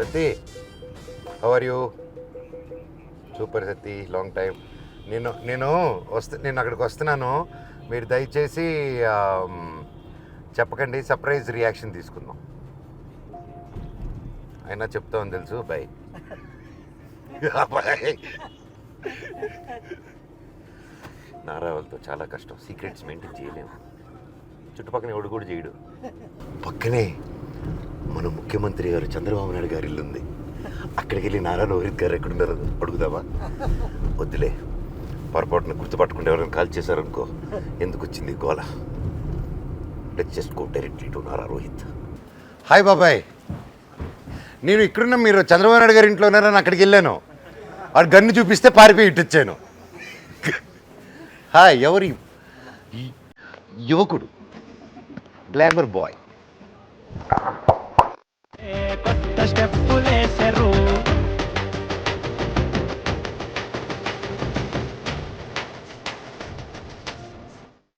Sati, how are you? Super Sathi, long time. నేను అక్కడికి వస్తున్నాను. మీరు దయచేసి చెప్పకండి, సర్ప్రైజ్ రియాక్షన్ తీసుకుందాం. అయినా చెప్తామని తెలుసు. బై. నారా వాళ్ళతో చాలా కష్టం, సీక్రెట్స్ మెయింటైన్ చేయలేము. చుట్టుపక్కల ఎవడు కూడా చేయడు. పక్కనే మన ముఖ్యమంత్రి గారు చంద్రబాబు నాయుడు గారి ఇల్లు ఉంది. అక్కడికి వెళ్ళి నారా రోహిత్ గారు ఎక్కడున్నారు అడుగుదామా? వద్దులే, పొరపాటున గుర్తుపట్టుకుంటే ఎవరైనా కాల్ చేశారనుకో, ఎందుకు వచ్చింది గోల. Let's just go directly to Nara Rohit. Hi బాబాయ్, నేను ఇక్కడున్న మీరు చంద్రబాబు నాయుడు గారి ఇంట్లో ఉన్నారని అక్కడికి వెళ్ళాను. వాడు గన్ను చూపిస్తే పారిపోయి ఇట్టొచ్చాను. హాయ్, ఎవరి యువకుడు, glamour boy.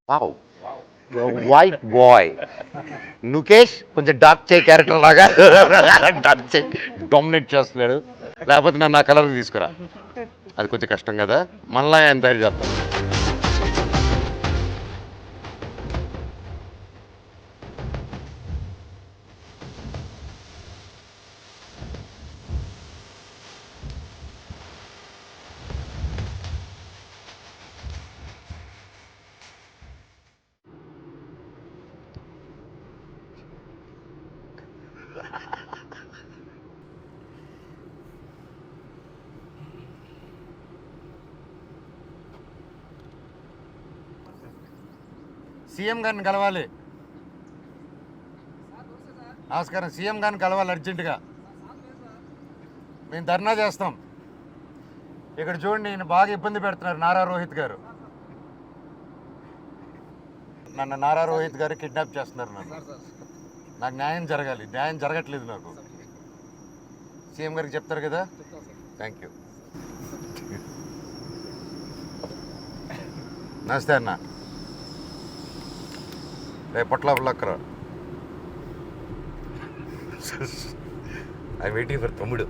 Wow, white boy. Nukesh కొంచెం డార్క్ చే క్యారెక్టర్ లాగా డామినేట్ చేస్తున్నాడు. లేకపోతే నన్ను ఆ కలర్ తీసుకురా, అది కొంచెం కష్టం కదా. మళ్ళా ఆయన తయారు చేస్తాం. సీఎం గారిని కలవాలి. నమస్కారం, సీఎం గారిని కలవాలి అర్జెంటుగా. మేము ధర్నా చేస్తాం. ఇక్కడ చూడండి, ఈయన బాగా ఇబ్బంది పెడుతున్నారు నారా రోహిత్ గారు. నన్ను నారా రోహిత్ గారు కిడ్నాప్ చేస్తున్నారు. నాకు న్యాయం జరగాలి, న్యాయం జరగట్లేదు నాకు. సీఎం గారికి చెప్తారు కదా. Thank you. నమస్తే అన్న. రేపు పొట్లక్కర. ఐ వెయిటింగ్ ఫర్ తమ్ముడు.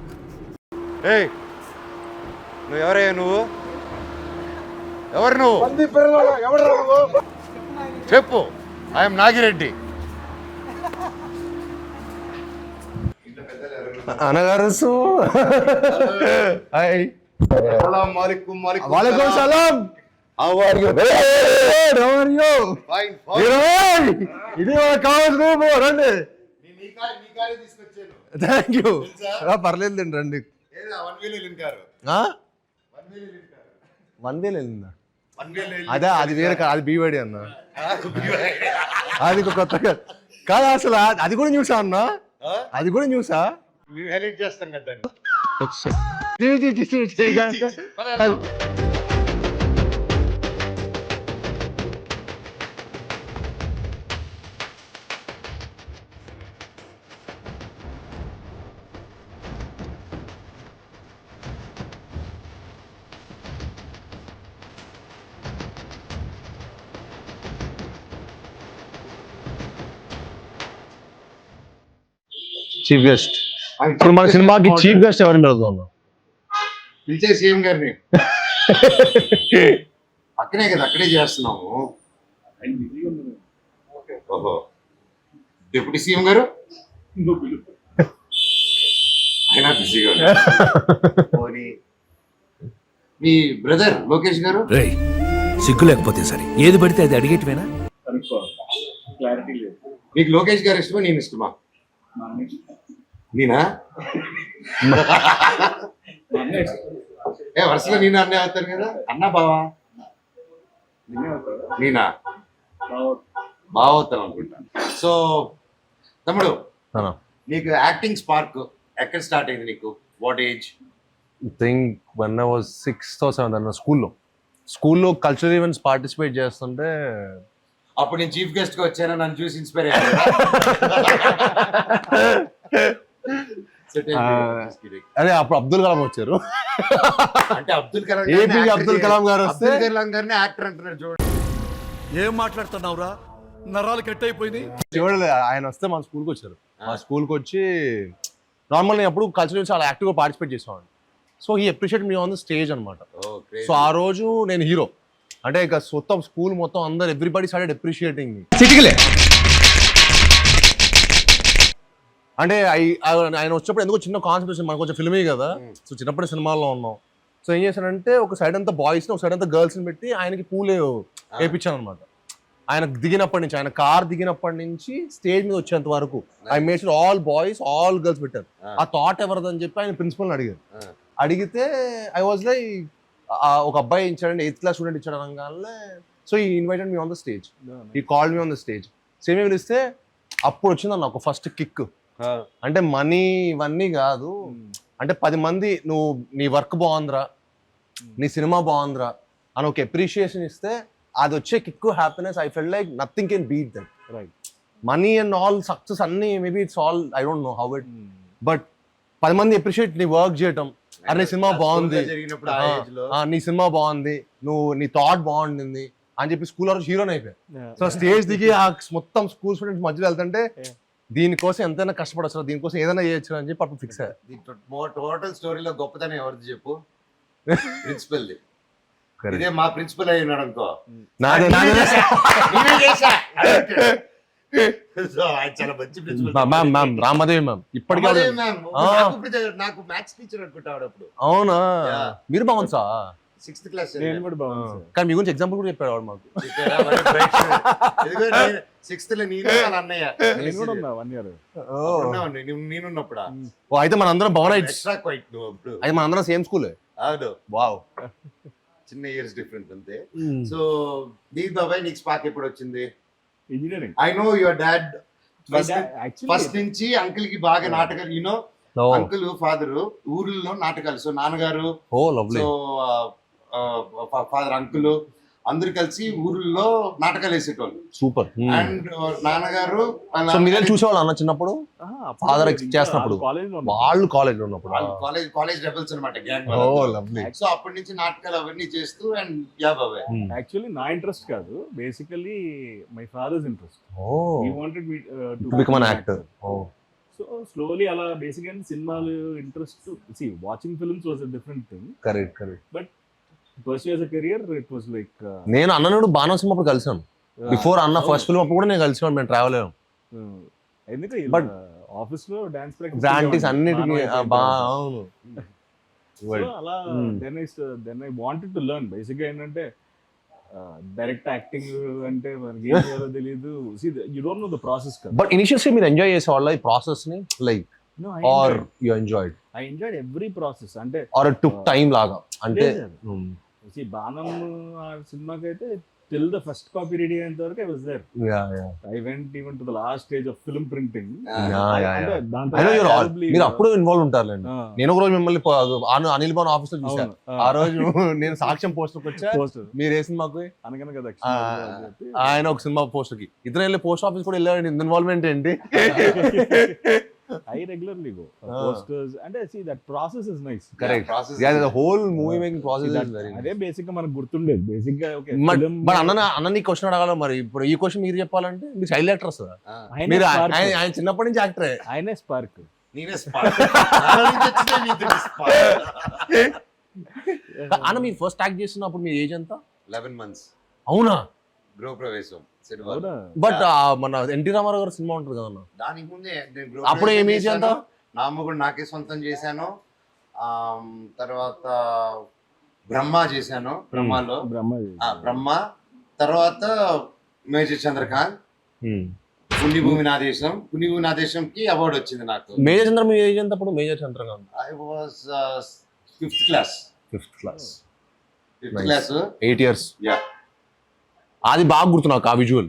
ఏయ్, నువ్వు ఎవరయ్యా? నువ్వు ఎవరు? నువ్వు చెప్పు. ఐఎమ్ నాగిరెడ్డి. అనగారు వాలేకుమ్ సలాం. ఇది కావచ్చు రండి. Thank you. పర్లేదు రండి. 1,000 వెళ్ళిందా? అదే, అది వేరే, అది బీవాడి అన్న. అది కొత్తగా కాదు అసలు. అది కూడా చూసా అన్న, అది కూడా చూసా. చేస్తాం కదా. Chief guest. ఇప్పుడు మన సినిమాకి చీఫ్ గెస్ట్ ఎవరిని పెడతాం? పిలిచే సీఎం గారిని. అక్కడే కదా, అక్కడే చేస్తున్నాము. ఓహో, డిప్యూటీ సీఎం గారు ఆయన బిజీగా ఉన్నారు. మీ బ్రదర్ లోకేష్ గారు. సిగ్గు లేకపోతే సరే, ఏది పడితే అది అడిగేటివేనా? మీకు లోకేష్ గారు ఇష్టమా, నేను ఇష్టమా? నేనా? వరుసలో నేను అన్నీ అవుతాను కదా. అన్నా బావా? నేనా? బాగా అవుతాను అనుకుంటా. సో తమ్ముడు, నీకు యాక్టింగ్ స్పార్క్ ఎక్కడ స్టార్ట్ అయింది నీకు? What age? Think one I was 6th or 7th అన్న. స్కూల్లో కల్చరల్ ఈవెంట్స్ పార్టిసిపేట్ చేస్తుంటే అప్పుడు నేను చీఫ్ గెస్ట్ గా వచ్చాను, నన్ను చూసి ఇన్స్పైర్ అయ్యాను. అదే అప్పుడు అబ్దుల్ కలాం వచ్చారు. అంటే అబ్దుల్ కలాం గారు వస్తే అబ్దుల్ కలాం గారిని యాక్టర్ అంటున్నారు. చూడండి, ఏం మాట్లాడుతున్నావురా? నరాలు కట్ అయిపోయింది. చూడలే, ఆయన వస్తే మన స్కూల్కి వచ్చారు. మా స్కూల్కి వచ్చి నార్మల్ నేను అప్పుడు కల్చరల్ చాలా యాక్టివ్గా పార్టిసిపేట్ చేసేవాడిని. So he appreciate me on the stage అనమాట. సో ఆ రోజు నేను హీరో అంటే ఇక మొత్తం స్కూల్ మొత్తం అందరు ఎవ్రీబడి స్టార్టెడ్ అప్రిషియేటింగ్ మీ. అంటే ఆయన వచ్చినప్పుడు ఎందుకో చిన్న కాన్సెప్ట్ వచ్చింది, మనకు కొంచెం ఫిల్మే కదా, సో చిన్నప్పుడు సినిమాల్లో ఉన్నాం. సో ఏం చేశానంటే ఒక సైడ్ అంతా బాయ్స్ని ఒక సైడ్ అంతా గర్ల్స్ని పెట్టి ఆయనకి పూలే వేయించాను అనమాట. ఆయన దిగినప్పటి నుంచి, ఆయన కార్ దిగినప్పటి నుంచి స్టేజ్ మీద వచ్చేంత వరకు I made sure all boys all girls పెట్టారు. ఆ థాట్ ఎవరిదని చెప్పి ఆయన ప్రిన్సిపల్ని అడిగారు. అడిగితే ఐ వాజ్ లైక్ ఒక అబ్బాయి ఇచ్చాడండి, 8th క్లాస్ స్టూడెంట్ ఇచ్చాడు అనగానే. So he invited me on the stage, he called me on the stage. Same ఏమి ఇస్తే అప్పుడు వచ్చిందన్న ఒక ఫస్ట్ కిక్. అంటే మనీ ఇవన్నీ కాదు, అంటే 10 మంది నువ్వు నీ వర్క్ బాగుందిరా, నీ సినిమా బాగుందిరా అని ఒక అప్రిషియేషన్ ఇస్తే అది వచ్చే kick, happiness, I fell like nothing can beat that. Right, money and all success అన్ని maybe it's all I don't know how it, but 10 మంది అప్రిషియేట్ నీ వర్క్ చేయటం, అరే నీ సినిమా బాగుంది, నీ సినిమా బాగుంది, నువ్వు నీ థాట్ బాగుండింది అని చెప్పి స్కూల్ రోజు హీరోని అయిపోయాయి. సో స్టేజ్ దిగి ఆ మొత్తం స్కూల్ స్టూడెంట్స్ మధ్యలో వెళ్తుంటే దీనికోసం ఎంతైనా కష్టపడచ్చు, దీనికోసం ఏదైనా చేయొచ్చు అని చెప్పి అప్పుడు ఫిక్స్ అయ్యారు. టోటల్ స్టోరీలో గొప్పతనం ఎవరిది చెప్పు? ప్రిన్సిపల్. ఇదే మా ప్రిన్సిపల్ అయి ఉన్నాడు అనుకో, చాలా మంచి ప్రిన్సిపల్. రామదేవి మ్యామ్ ఇప్పటికీ నాకు మ్యాథ్స్ టీచర్ అనుకుంటాడు అప్పుడు. అవునా, మీరు బాగుంది సార్ 6th క్లాస్. నేను కూడా బాగుంది కానీ మీ గురించి ఎగ్జాంపుల్ కూడా చెప్పాడు వాడు మాకు. 6th లో నేను వాళ్ళ అన్నయ్య నేను కూడా ఉన్నా 1 year. నేనున్నప్పుడా? ఓ అయితే మన అందరం భవన ఎక్స్ట్రా క్వైట్ నువ్వు అప్పుడు. అయితే మన అందరం సేమ్ స్కూలే. అవును, వావ్, చిన్న ఇయర్స్ డిఫరెన్స్ అంతే. సో నీ బాబాయ్ నీకు స్పార్క్ ఎప్పుడు వచ్చింది? Engineering. I know your dad first నుంచి అంకుల్ కి బాగా నాటకాలు, యూనో అంకుల్ ఫాదర్ ఊర్లో నాటకాలు. సో నాన్నగారు, ఓ లవ్లీ, సో ఫాదర్ అంకుల్ అందరు కలిసి ఊర్లో నాటకాలు వేసేటోళ్ళు. సూపర్. అండ్ నాన్నగారు సో మీరేం చూసేవాళ్ళు అన్న చిన్నప్పుడు ఫాదర్ చేస్తున్నప్పుడు? వాళ్ళు కాలేజ్ లో ఉన్నప్పుడు కాలేజ్ రెబల్స్ అనమాట, గ్యాంగ్. Oh lovely. సో అప్పటి నుంచి నాటకాలు అవన్నీ చేస్తూ అండ్ యా బాబాయ్. యాక్చువల్లీ నా ఇంట్రెస్ట్ కాదు, basically my father's interest. He wanted me to become an actor. Oh so slowly అలా బేసికల్లీ సినిమాలు interest. See watching films was a different thing, correct correct. But pursue as a career it was like నేను అన్ననుడు Baanam cinema అప్పుడు కలిసాను. Before అన్న first film అప్పుడు కూడా నేను కలిసాను, మేము ట్రావెల్ అయ్యాం. ఎందుకంటే బట్ ఆఫీస్ లో డాన్స్ ప్రాక్టీస్ అన్నిటికీ అవును. అలా then I wanted to learn. Basic గా ఏంటంటే డైరెక్ట్ యాక్టింగ్ అంటే మనకి ఏం చేయాలో తెలియదు. You don't know the process కదా. బట్ ఇనిషియల్లీ మీరు ఎంజాయ్ చేసేవాళ్ళ ఈ ప్రాసెస్ ని, like are you enjoyed? I enjoyed every process. అంటే ఆర్ ఇట్ టుక్ టైం లాగా? అంటే బాణం సినిమాకి అయితే till the first copy ready అయ్యేంత వరకు I was there. I went even to the last stage of film printing. మీరు అప్పుడు ఇన్వాల్వ్ ఉంటారులేండి. నేను ఒక రోజు మిమ్మల్ని అనిల్ భవన్ ఆఫీస్ లో చూసాను. ఆ రోజు నేను సాక్ష్యం పోస్టర్ వచ్చా, మీరు ఏ సినిమాకు అనగనగా ఆయన ఒక సినిమా పోస్టర్ కి ఇద్దరు వెళ్ళి పోస్ట్ ఆఫీస్ కూడా వెళ్ళాడు. ఇన్వాల్వ్మెంట్ ఏంటి? I regularly go posters and see that process is nice. Correct. Yeah, the whole movie making process is very nice. అదే బేసిక్ గా మనకు గుర్తుండేది. బేసిక్ గా ఓకే. బట్ అన్న నీ క్వశ్చన్ అడగాలి మరి. ఇప్పుడు ఈ క్వశ్చన్ మీరు చెప్పాలంటే మీరు చైల్డ్ యాక్టర్స్ కదా, మీరు ఆయన చిన్నప్పటి నుంచి యాక్టరే. ఆయనే స్పార్క్, నేనే స్పార్క్. అన్న మీరు ఫస్ట్ యాక్ట్ చేస్తున్నప్పుడు మీ ఏజ్ ఎంత? 11 months. అవునా? గృహప్రవేశం. బట్ మన ఎన్టీ రామారావు గారు సినిమా ఉంటుంది కదా, దానికి ముందే అప్పుడు ఏమి ఏజ్ ఎంత? నా అమ్మ కూడా నాకే సొంతం చేశాను. తర్వాత బ్రహ్మ చేశాను, బ్రహ్మలో బ్రహ్మ. తర్వాత మేజర్ చంద్రకాంత్, పుణ్యభూమి నా దేశం. పుణ్యభూమి నా దేశంకి అవార్డు వచ్చింది నాకు. మేజర్ చంద్ర మీ ఏజ్ ఎంత అప్పుడు? Major Chandrakanth I was 5th class. 5th class. 8 years. Yeah, అది బాగా గుర్తు నాకు. ఆ విజువల్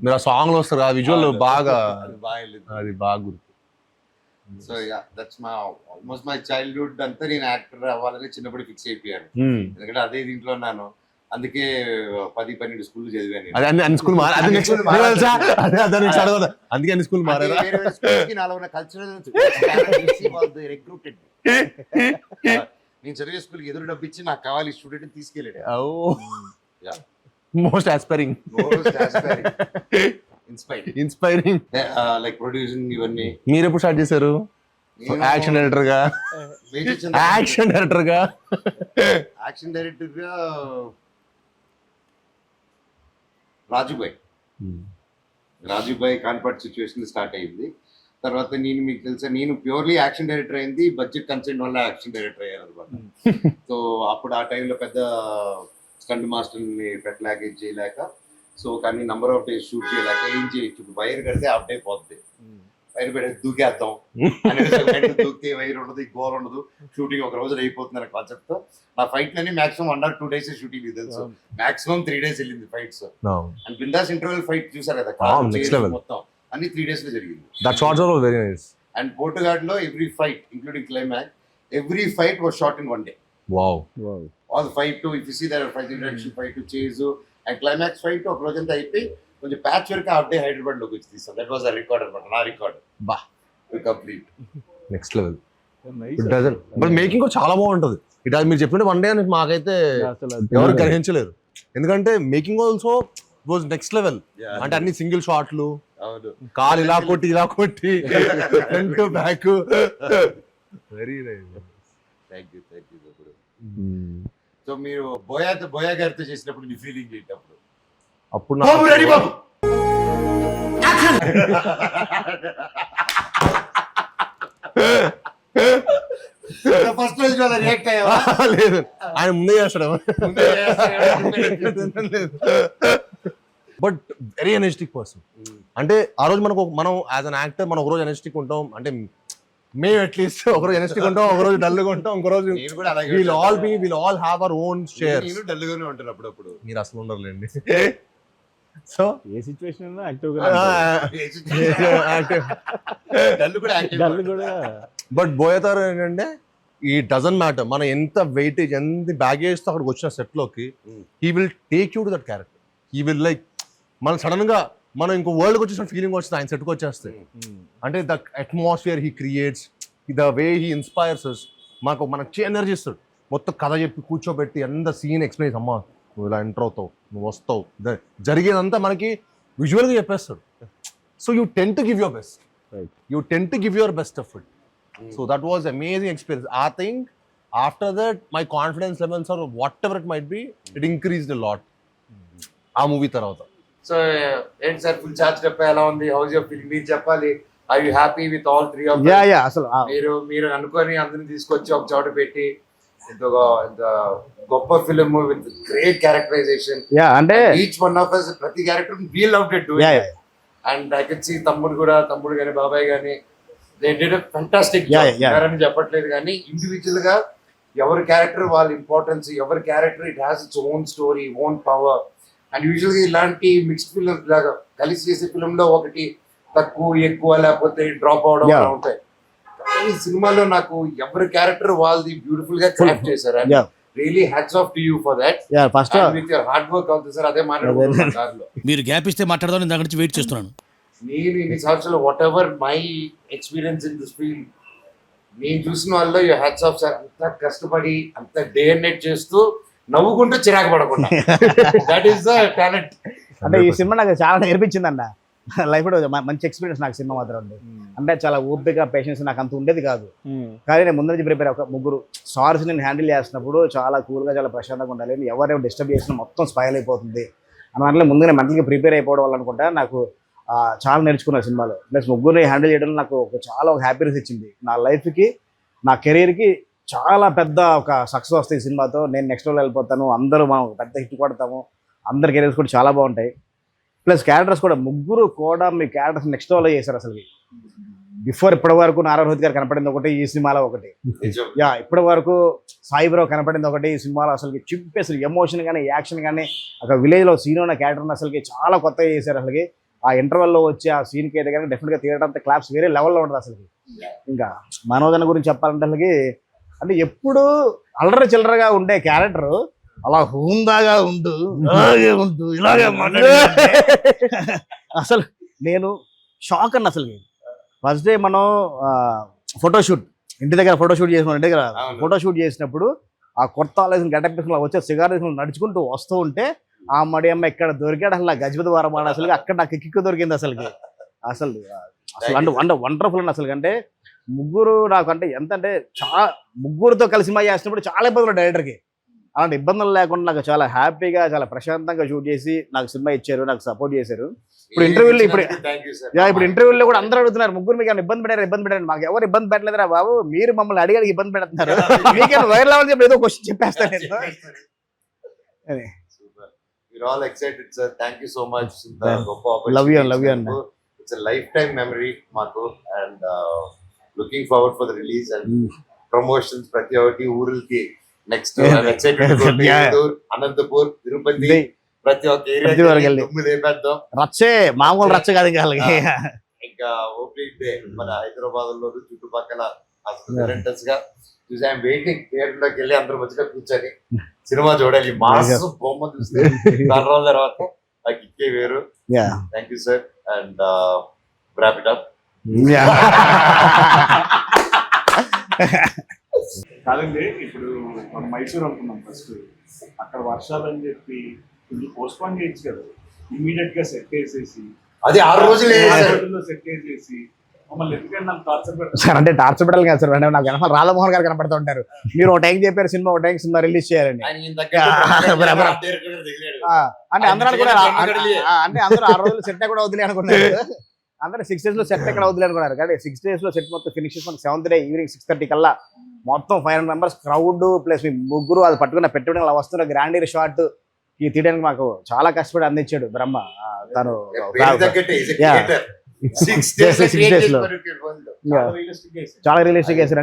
మీరు ఆ సాంగ్ లో వస్తారు, ఆ విజువల్ బాగా, అది బాగా గుర్తు. So yeah, that's my almost my childhood అంతా నేను యాక్టర్ అవ్వాలని చిన్నప్పుడు ఫిక్స్ అయిపోయాను. ఎందుకంటే అదే దీంట్లో ఉన్నాను, అందుకే 10-12 స్కూల్ చదివాను. అన్ని స్కూల్ అందుకే అన్ని స్కూల్ మారారా? నాలో ఉన్న కల్చరల్ రిక్రూటెడ్. నేను చదివే స్కూల్కి ఎదురు డబ్బిచ్చి నాకు కావాలి స్టూడెంట్ తీసుకెళ్ళాడు. Most aspiring, inspiring like producing ఇవన్నీ. మీరు ఎప్పుడు స్టార్ట్ చేశారు? యాక్షన్ డైరెక్టర్ గా యాక్షన్ డైరెక్టర్ గా యాక్షన్ డైరెక్టర్ గా రాజుబాయ్ కాన్పర్ట్ సిచ్యువేషన్ స్టార్ట్ అయింది. తర్వాత నేను మీకు తెలుసా నేను ప్యూర్లీ యాక్షన్ డైరెక్టర్ అయింది బడ్జెట్ కన్సెంట్ వల్ల యాక్షన్ డైరెక్టర్ అయ్యాను అనమాట. సో అప్పుడు ఆ టైంలో పెద్ద స్టంట్ మాస్టర్ని పెట్టలేక ఏం చేయలేక, సో కానీ నంబర్ ఆఫ్ డేస్ షూట్ చేయలేక ఏం చేయొచ్చు, వైర్ కడితే అవుట్ అయిపోద్ది, వైర్ పెడితే దూకేద్దాం అనేది దూకితే వైర్ ఉండదు, గోల్ ఉండదు, షూటింగ్ ఒక రోజు అయిపోతుంది అనే కాన్సెప్ట్ తో నా ఫైట్ అన్ని మాక్సిమం 1 or 2 days షూటింగ్ తెలుసు, మాక్సిమం 3 days వెళ్ళింది fights. And Bindaas interval fight చూసారు కదా మొత్తం అన్ని 3 days లో జరిగింది. That's also very nice. And Potugadu లో every fight including climax every fight was shot in 1 day. Wow. All fight to if you see that fight introduction fight to chase and climax fight ఒక రోజంతా అయిపోయి కొంచెం patch work half day Hyderabad లోకి వచ్చి తీస్తాం. That was the record అన్నమాట, నా record. బా complete next level. But making కూడా చాలా బాగుంటది. ఇట్ మీరు చెప్పినట్టు 1 day అని మాకైతే ఎవరు గ్రహించలేరు, ఎందుకంటే making also was next level. అంటే అన్ని సింగిల్ షాట్లు, కాలు ఇలా కొట్టి front back. Very nice. Thank you. So మీరు బోయా గారితో చేసినప్పుడు మీ ఫీలింగ్ ఏంటి అప్పుడు? అప్పుడు ఫస్ట్ రోజు రియాక్ట్ అయ్యావా? లేదు, ఆయన ముందే చేస్తాడు. But very energetic person. అంటే ఆ రోజు మనం యాజ్ అన్ యాక్టర్ మనం ఒకరోజు ఎనర్జెటిక్ ఉంటాం, అంటే మేము అట్లీస్ట్ ఒకరోజు ఎనర్జెటిక్ ఉంటాం, ఒకరోజు డల్గా ఉంటాం, ఇంకో రోజు will all have our own share. డల్గానే ఉంటాను అప్పుడప్పుడు. మీరు అసలు ఉండరులేండి. సో ఏ సిచ్యువేషన్ యాక్టివ్ కూడా. బట్ బోయతారు ఏంటంటే ఈ డజన్ మ్యాటర్ మనం ఎంత వెయిటేజ్ ఎంత బ్యాగేజ్ తో అక్కడికి వచ్చిన సెట్ లోకి he will take you to that character. He will like మనం సడన్ గా మనం ఇంకో వరల్డ్ కి వచ్చేసిన ఫీలింగ్ వస్తుంది ఆయన సెట్కి వచ్చేస్తే. అంటే the atmosphere he creates, the way he inspires us, మనకు ఎనర్జీ ఇస్తాడు. మొత్తం కథ చెప్పి కూర్చోబెట్టి ఎంత సీన్ ఎక్స్ప్లెయిన్, అమ్మా నువ్వు ఇలా ఎంటర్ అవుతావు, నువ్వు వస్తావు, జరిగేదంతా మనకి విజువల్గా చెప్పేస్తాడు. So you ten to give your best, you ten to give your best effort. So that was amazing experience. I think after that my confidence levels or whatever it might be, it increased a lot ఆ movie తర్వాత. So ఏంటి sir full charge చెప్పా ఎలా ఉంది, house your feeling మీరు చెప్పాలి. I you happy with all 3 of అసలు మీరు అనుకొని అందరిని తీసుకొచ్చి ఒక చోట పెట్టి ఇంత గొప్ప ఫిల్మ్ విత్ గ్రేట్ క్యారెక్టరైజేషన్. అంటే ఈచ్ వన్ ఆఫ్ us ప్రతి character we loved it doing it. And I can see తమ్ముడు గాని బాబాయ్ గాని they did a fantastic job అని చెప్పట్లేదు, కానీ ఇండివిజువల్ గా ఎవరి క్యారెక్టర్ వాళ్ళ ఇంపార్టెన్స్, ఎవరి character it has its own story, own power. And usual గా ఇలాంటి మిక్స్డ్ ఫిల్మ్ లాగా కలిసి చేసే ఫిల్మ్ లో ఒకటి తక్కువ ఎక్కువ లేకపోతే డ్రాప్ అవడం ఉంటాయి. ఈ సినిమాలో నాకు ఎవరి క్యారెక్టర్ వాళ్ళది బ్యూటిఫుల్ గా క్రాఫ్ట్ చేశారు. Really hats off to you for that. First with your hard work అవుతుంది సార్. అదే మాట్లాడుతున్నాను కార్లో. మీరు గ్యాప్ ఇస్తే మాట్లాడదాం, దాని గురించి వెయిట్ చేస్తున్నాను. నేను ఇన్ని సంవత్సరాలు what ever my experience in this field, నేను చూసిన వాళ్ళు యూ హ్యాట్స్ ఆఫ్ సార్. అంత కష్టపడి అంత డే అండ్ నైట్ చేస్తూ నవ్వుకుంటూ చిరాకు పడకుండా, దట్ ఈస్ ద టాలెంట్. అంటే ఈ సినిమా నాకు చాలా నేర్పించిందండి లైఫ్ లో. మంచి ఎక్స్పీరియన్స్ నాకు సినిమా మాత్రం ఉంది. అంటే చాలా ఓపిక పేషెన్స్ నాకు అంత ఉండేది కాదు, కానీ నేను ముందు నుంచి ప్రిపేర్ ఒక 3 సార్స్ నేను హ్యాండిల్ చేస్తున్నప్పుడు చాలా కూల్గా చాలా ప్రశాంతంగా ఉండాలి. ఎవరైనా డిస్టర్బ్ చేసినా మొత్తం స్పాయిల్ అయిపోతుంది అని అంటే ముందుగా మెంటల్గా ప్రిపేర్ అయిపోవడం వల్ల అనుకుంటా నాకు చాలా నేర్చుకున్నాను సినిమాలో. ప్లస్ ముగ్గురిని హ్యాండిల్ చేయడం నాకు చాలా ఒక హ్యాపీనెస్ ఇచ్చింది. నా లైఫ్కి నా కెరీర్కి చాలా పెద్ద ఒక సక్సెస్ వస్తాయి ఈ సినిమాతో. నేను నెక్స్ట్ లెవెల్ వెళ్ళిపోతాను, అందరూ మనం పెద్ద హిట్ కొడతాము, అందరి కెరీర్స్ కూడా చాలా బాగుంటాయి. ప్లస్ క్యారెక్టర్స్ కూడా ముగ్గురు కూడా మీ క్యారెక్టర్స్ నెక్స్ట్ లెవెల్ చేశారు. అసలు బిఫోర్ ఇప్పటి వరకు నారా రోహిత్ గారు కనపడింది ఒకటి ఈ సినిమాలో, ఒకటి ఇప్పటి వరకు సాయిబ్రావు కనపడింది ఒకటి ఈ సినిమాలో. అసలు చింపేసి ఎమోషన్ కానీ యాక్షన్ కానీ ఒక విలేజ్లో సీన్ ఉన్న క్యారెక్టర్ని అసలుకి చాలా కొత్తగా చేశారు. అసలుకి ఆ ఇంటర్వెల్లో వచ్చి ఆ సీన్కి అయితే కానీ డెఫినెట్గా తీయడం అంతా క్లాప్స్ వేరే లెవెల్లో ఉంటుంది అసలుకి. ఇంకా మనోజన గురించి చెప్పాలంటే అసలుకి అంటే ఎప్పుడు అల్లరి చిల్లరగా ఉండే క్యారెక్టర్ అలా హుందాగా ఉంటూ ఇలాగే అసలు నేను షాక్ అన్న. అసలు ఫస్ట్ డే మనం ఫోటోషూట్ ఇంటి దగ్గర ఫోటోషూట్ చేసిన ఇంటి దగ్గర ఫోటోషూట్ చేసినప్పుడు ఆ కొత్త ఆలోచన గడ్డ వచ్చే సిగార్ నడుచుకుంటూ వస్తూ ఉంటే ఆ మడి అమ్మ ఇక్కడ దొరికాడు. అసలు గజపతి వారమాడ అసలు అక్కడ నాకు కిక్కు దొరికింది అసలుకి. అసలు అసలు అంటే వండర్ఫుల్ అండి అసలు. అంటే ముగ్గురు నాకు అంటే ఎంత అంటే చాలా ముగ్గురుతో కలిసి సినిమా చేసినప్పుడు చాలా ఇబ్బందులు డైరెక్టర్కి. అలాంటి ఇబ్బందులు లేకుండా నాకు చాలా హ్యాపీగా చాలా ప్రశాంతంగా షూట్ చేసి నాకు సినిమా ఇచ్చారు, నాకు సపోర్ట్ చేశారు. ఇప్పుడు ఇంటర్వ్యూలో ఇప్పుడు ఇంటర్వ్యూలో కూడా అందరూ అడుగుతున్నారు, ముగ్గురు మీకు ఏమైనా ఇబ్బంది పెట్టారు. మాకు ఎవరు ఇబ్బంది పెట్టలేదురా బాబు, మీరు మమ్మల్ని అడిగి ఇబ్బంది పెడుతున్నారు, మీకేమైనా వైరల్ అవ్వాలి చెప్పి ఏదో క్వశ్చన్ చెప్పేస్తాను నేను. We're all excited, sir. Thank you so much. Love you అన్న. It's a lifetime memory మాకు, and looking forward for the release and promotions. ప్రతి ఒక్కటి ఊరికి నెక్స్ట్ ఎక్సైటెడ్. అనంతపూర్, తిరుపతి, ప్రతి ఒక్క ఏరియా లేపేద్దాం. రచ్చే మామూలు రచ్చ కాదు ఇంకా ఓపెనింగ్ డే మన హైదరాబాద్ లో చుట్టుపక్కల రెంటర్స్ గా చూసి ఐఎమ్ వెయిటింగ్. థియేటర్ లోకి వెళ్ళి అందరూ మంచిగా కూర్చొని సినిమా చూడాలి. మాస్ బొమ్మ చూస్తే దాని రోజుల తర్వాత నాకు ఇక్కే వేరు. Thank you sir, and wrap it up. కాదండి, ఇప్పుడు మనం మైసూర్ అనుకున్నాం ఫస్ట్, అక్కడ వర్షాలు అని చెప్పి కొంచెం పోస్ట్పోన్ చేయొచ్చు కదా, ఇమీడియట్ గా సెట్ వేసేసి అది 6 రోజులు సెట్ వేసేసి మమ్మల్ని ఎందుకంటే నాకు టార్చర్ పెడతారు సార్. అంటే టార్చర్ పెట్టాలి కదా సార్, నాకు వెనకాల రాధామోహన్ గారు కనపడుతూ ఉంటారు. మీరు ఒక టైం చెప్పారు సినిమా, ఒక టైం సినిమా రిలీజ్ చేయాలని. అంటే అందరూ కూడా అంటే అందరూ 6 రోజులు సెట్ కూడా వదిలే అనుకున్నారు. అందరూ 6 days లో సెట్ ఎక్కడ వదిలే అనుకున్నారు. కానీ 6 days లో సెట్ మొత్తం ఫినిష్ చేసి 7th day ఈవినింగ్ 6:30 కల్లా మొత్తం 500 members క్రౌడ్ ప్లస్ మీ ముగ్గురు అది పట్టుకున్న పెట్టడం అలా వస్తున్న గ్రాండీర్ షాట్ ఈ తీయడానికి మాకు చాలా కష్టపడి అందించాడు బ్రహ్మ. తను 6 days లో చాలా రియలిస్టిక్ చేశారు.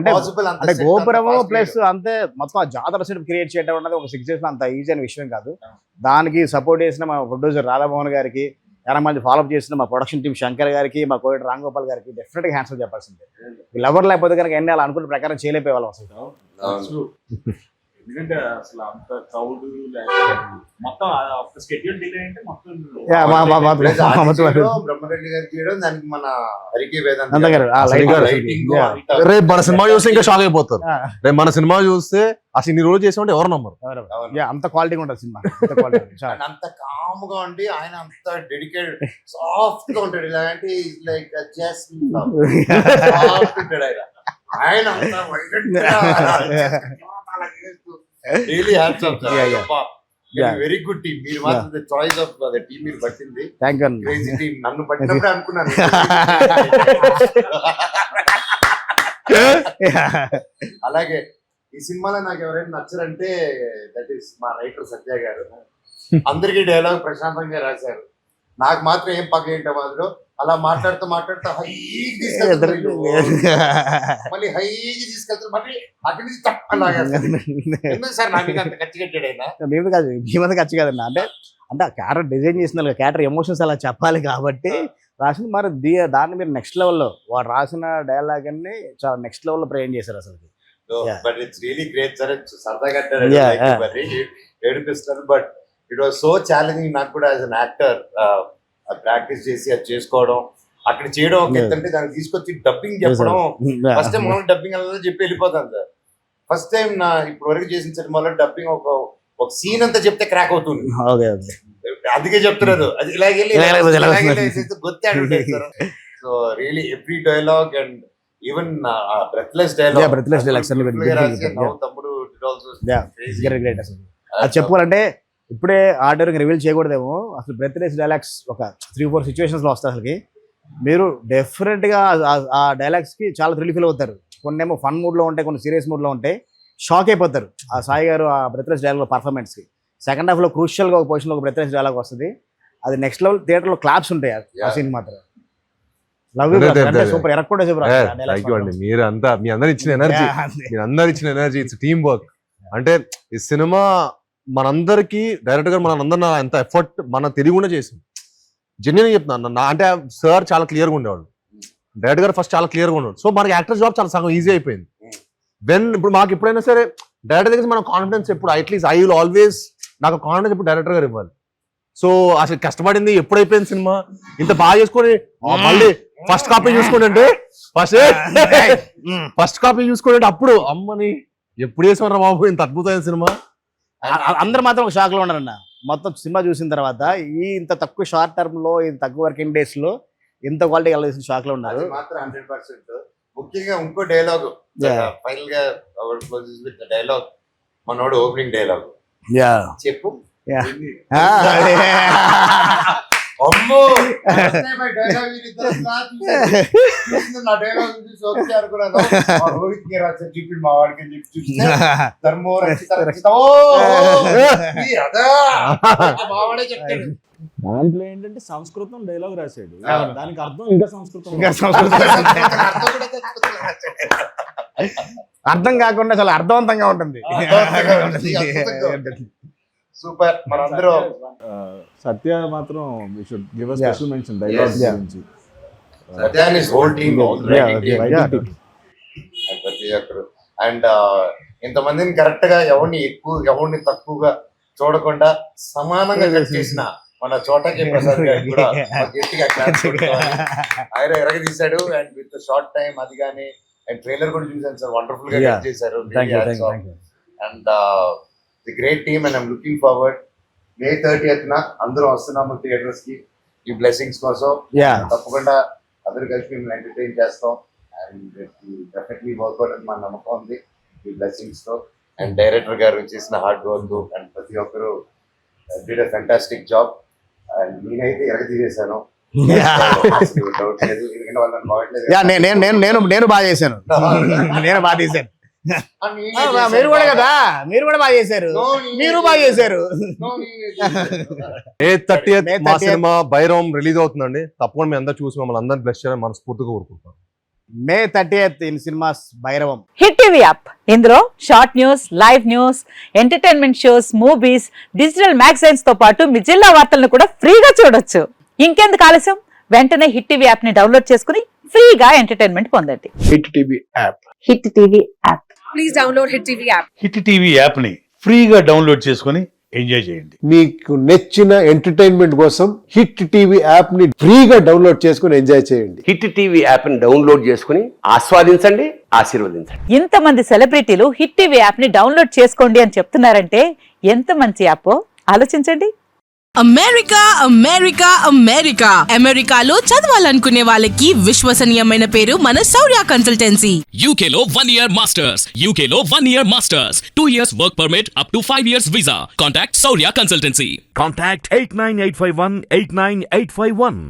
అంటే గోపురము ప్లస్ అంతే మొత్తం ఆ జాతర సెట్ క్రియేట్ చేయడం అన్నది ఒక 6 days లో అంత ఈజీ అనే విషయం కాదు. దానికి సపోర్ట్ చేసిన మా ప్రొడ్యూసర్ రాధామోహన్ గారికి, చాలా మంది ఫాలోఅప్ చేసిన మా ప్రొడక్షన్ టీం శంకర్ గారికి, మా కోవిడ్ రామ్ గోపాల్ గారికి డెఫినెట్ గా హ్యాండ్స్ చెప్పాల్సిందే. వీళ్ళెవరు లేకపోతే కనుక ఎన్ని అలా అనుకున్న ప్రకారం చేయలేకపోయే వాళ్ళం అసలు. ఎందుకంటే అసలు అంత క్రౌడ్ మొత్తం స్కెడ్యూల్ డిలే అంటే మొత్తం బ్రహ్మరెడ్డి గారు చేయడం, దానికి మన హరికి వేదాంత రేపు మన సినిమా చూస్తే ఇంకా షాక్ అయిపోతారు. రేపు మన సినిమా చూస్తే అసలు ఇన్ని రోజులు చేసామంటే ఎవరు నమ్మరు. అంత క్వాలిటీగా ఉంటుంది సినిమా, అంత కామ్ గా ఉండి ఆయన అంత డెడికేటెడ్ సాఫ్ట్ గా ఉంటాడు. ఇలాంటి లైక్ ఆయన అంత really hats off very good team. మీరు మాత్రం చాయిస్ ఆఫ్ ద టీమ్ మీరు పట్టింది. Crazy team. నన్ను పట్టినప్పుడే అనుకున్నాను. అలాగే ఈ సినిమాలో నాకు ఎవరైనా నచ్చరంటే దట్ ఈస్ మా రైటర్ సత్య గారు. అందరికీ డైలాగ్ ప్రశాంతంగా రాశారు, నాకు మాత్రం ఏం పక్క ఏంటో మాదిలో అలా మాట్లాడుతూ హైకి తీసుకెళ్తారు, మళ్ళీ హైకి తీసుకెళ్తారు, మళ్ళీ అక్కడి నుంచి తప్పలాగా. ఎందుకు సార్ నాకు అంత ఖర్చు కట్టాడు ఆయన? మేము కాదు, మేమంతా ఖర్చు కాదన్న. అంటే అంటే ఆ క్యారెక్టర్ డిజైన్ చేసిన క్యారెక్టర్ ఎమోషన్స్ అలా చెప్పాలి కాబట్టి రాసింది. మరి దాన్ని మీరు నెక్స్ట్ లెవెల్లో వాడు రాసిన డైలాగ్ అన్ని చాలా నెక్స్ట్ లెవెల్లో ప్రయోజనం చేశారు అసలు. But it's really great sir. సరదాగా ఏడిపిస్తారు, but it was so challenging నాకు కూడా యాజ్ అన్ యాక్టర్. ప్రాక్టీస్ చేసి అది చేసుకోవడం, అక్కడ చేయడం ఒక ఎత్తంటే దాన్ని తీసుకొచ్చి డబ్బింగ్ చెప్పడం. ఫస్ట్ టైం మనం డబ్బింగ్ అలా చెప్పి వెళ్ళిపోతాను సార్. ఫస్ట్ టైం నా ఇప్పటి వరకు చేసిన సినిమాలో డబ్బింగ్ ఒక సీన్ అంతా చెప్తే క్రాక్ అవుతుంది. అందుకే చెప్తున్నారు అది ఇలాగే గొత్తాడు. So really every dialogue and even breathless dialogue తమ్ముడు అది చెప్పుకోవాలంటే ఇప్పుడే ఆర్డర్ రివీల్ చేయకూడదేమో. అసలు బ్రెత్లెస్ డైలాగ్స్ ఒక 3-4 సిచ్యువేషన్స్ లో వస్తాయి. అసలుకి మీరు డెఫినెట్ గా ఆ డైలాగ్స్ కి చాలా థ్రిల్ ఫీల్ అవుతారు. కొన్ని ఏమో ఫన్ మూడ్ లో ఉంటాయి, కొన్ని సీరియస్ మూడ్ లో ఉంటాయి. షాక్ అయిపోతారు ఆ సాయి గారు ఆ బ్రెత్లెస్ డైలాగ్ పర్ఫార్మెన్స్ కి. సెకండ్ హాఫ్ లో క్రూషియల్ గా ఒక పొజిషన్ లో ఒక బ్రెత్లెస్ డైలాగ్ వస్తుంది. అది నెక్స్ట్ లెవెల్ థియేటర్ లో క్లాప్స్ ఉంటాయి ఆ సీన్ మాత్రం. సూపర్ ఎరక్కుండా అండి. మీరు అంతా మీ అందరు ఇచ్చిన ఎనర్జీ, మీరు అందరు ఇచ్చిన ఎనర్జీ, ఇట్స్ టీమ్ వర్క్. అంటే ఈ సినిమా మనందరికి డైరెక్టర్ గారు మనందరూ ఎంత ఎఫర్ట్ మన తెలియకుండా చేసింది. జెన్యున్ చెప్తున్నాను. అంటే సార్ చాలా క్లియర్గా ఉండేవాడు, డైరెక్టర్ గారు ఫస్ట్ చాలా క్లియర్గా ఉండేవాడు. సో మనకి యాక్టర్ జాబ్ చాలా సగం ఈజీ అయిపోయింది. ఇప్పుడు మాకు ఎప్పుడైనా సరే డైరెక్టర్ దగ్గర మనం కాన్ఫిడెన్స్ ఎప్పుడు అట్లీస్ట్ ఐ విల్ ఆల్వేస్ నాకు కాన్ఫిడెన్స్ ఎప్పుడు డైరెక్టర్ గారు ఇవ్వాలి. సో అసలు కష్టపడింది ఎప్పుడు అయిపోయింది సినిమా ఇంత బాగా చేసుకొని మళ్ళీ ఫస్ట్ కాపీ చూసుకోండి అంటే ఫస్ట్ కాపీ చూసుకోండి అప్పుడు అమ్మని ఎప్పుడు వేసామరా బాబు ఇంత అద్భుతమైన సినిమా. అందరు మాత్రం ఒక షాక్ లో ఉన్నారన్న. మొత్తం సినిమా చూసిన తర్వాత ఇంత తక్కువ షార్ట్ టర్మ్ లో, ఇంత తక్కువ వర్కింగ్ డేస్ లో ఇంత క్వాలిటీ కలిసిన షాక్ లో ఉన్నారు. మాత్రం 100%. ముఖ్యంగా ఇంకో డైలాగ్ Yeah. ఫైనల్ గా విత్ డైలాగ్ మనోడు ఓపెనింగ్ డైలాగ్ యా చెప్పు. Yeah. అమ్మో డైలాగ్ నా డైలాగ్ చూసి ఓకే అనుకున్నాను. మా రోహిత్ కి రాశారు చూపిండి మా వాడికి అని చెప్పి చూస్తే ధర్మో రక్షిత ఓ ఈ అదా మావాడే చెప్తాడు. దాంట్లో ఏంటంటే సంస్కృతం డైలాగ్ రాశాడు, దానికి అర్థం ఇంకా సంస్కృతం. అర్థం కాకుండా చాలా అర్థవంతంగా ఉంటుంది. సూపర్. మనందరూ సత్య మాత్రం we should give a special mention dialogue Yes. గురించి. Satyan is whole team Writing team. ప్రతి ఒక్కరు అండ్ ఇంతమందిని కరెక్ట్ గా ఎవరిని ఎక్కువ ఎవరిని తక్కువగా చూడకుండా సమానంగా కట్ చేసిన మన చోటకి ప్రసాద్ గారికి కూడా ఒక గట్టిగా claps కొట్టుకోవాలి. ఆయన ఎరగదీశాడు అండ్ విత్ షార్ట్ టైం అది కానీ అండ్ ట్రైలర్ కూడా చూసాను సార్, వండర్ఫుల్ గా కట్ చేశారు. And the great team and I'm looking forward. May 30th అందరూ వస్తున్నాము థియేటర్స్ కి ఈ బ్లెస్సింగ్స్ కోసం. తప్పకుండా అందరూ కలిసి మేము ఎంటర్టైన్ చేస్తాం అండ్ డెఫినెట్లీ వర్క్అవుట్ అని మా నమ్మకం ఉంది ఈ బ్లెస్సింగ్స్ తో. అండ్ డైరెక్టర్ గారు చేసిన హార్డ్ వర్క్ అండ్ ప్రతి ఒక్కరు did a fantastic job and నేనైతే ఎరగతీసేసాను. డౌట్ లేదు, ఎందుకంటే వాళ్ళని బాగట్లేదు. నేను బాగా చేశాను. నేను బాగా తీశాను. మీరు కూడా కదా, మీరు కూడా బాగా చేశారు. మీరు బాగా చేశారు. May 30th May మా 30th. సినిమా భైరవం రిలీజ్ అవుతుందండి. తప్పకుండా మీ అందరూ చూసి మమ్మల్ని అందరిని బ్లెస్ చేయాలని మనస్ఫూర్తిగా కోరుకుంటాం. May 30th in cinemas Bhairavam. Hit TV app, ఇందులో short news, live news, entertainment shows, movies, digital magazines తో పాటు మీ జిల్లా వార్తలను కూడా ఫ్రీగా చూడొచ్చు. ఇంకెందుకు ఆలస్యం, వెంటనే హిట్ టీవీ యాప్ ని డౌన్లోడ్ చేసుకుని ఫ్రీగా ఎంటర్టైన్మెంట్ పొందండి. Hit TV app. Hit TV app. Please download Hit TV app. Hit TV యాప్ని ఫ్రీగా డౌన్లోడ్ చేసుకొని ఎంజాయ్ చేయండి. మీకు నచ్చిన ఎంటర్టైన్మెంట్ కోసం హిట్ టీవీ యాప్ ని ఫ్రీగా డౌన్లోడ్ చేసుకుని ఎంజాయ్ చేయండి. హిట్ టీవీ యాప్ని డౌన్లోడ్ చేసుకుని ఆస్వాదించండి, ఆశీర్వదించండి. ఇంతమంది సెలబ్రిటీలు హిట్ టీవీ యాప్ ని డౌన్లోడ్ చేసుకోండి అని చెప్తున్నారంటే ఎంత మంచి యాప్ ఆలోచించండి. అమెరికా అమెరికా అమెరికా అమెరికాలో చదవాలనుకునే వాళ్ళకి విశ్వసనీయమైన పేరు మన శౌర్య కన్సల్టెన్సీ. UK లో 1 year masters. UK లో 1 year masters. 2 years work permit up to 5 years visa. Contact Saurya Consultancy. Contact 89851 89851.